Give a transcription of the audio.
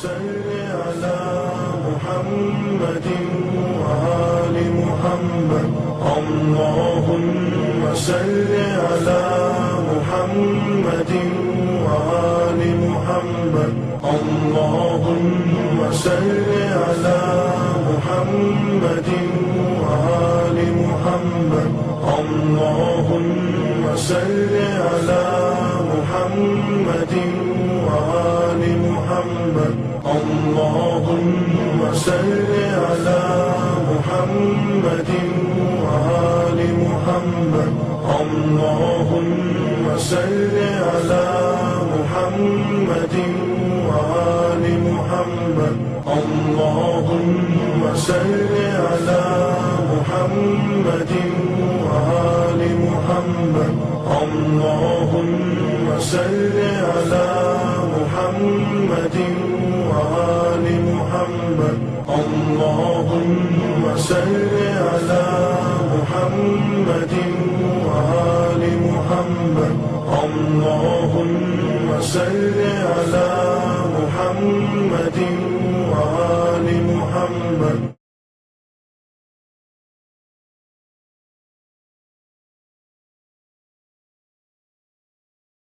صل على محمد وآل محمد. اللهم صل على محمد وآل محمد. اللهم صل على محمد وآل محمد. اللهم صل على محمد وآل محمد. اللهم صل على محمد وآل محمد. اللهم صل على محمد وآل محمد. اللهم صل على محمد وآل محمد. اللهم صل على محمد وآل محمد. اللهم صل على محمد وآل محمد. اللهم صل على محمد وآل محمد.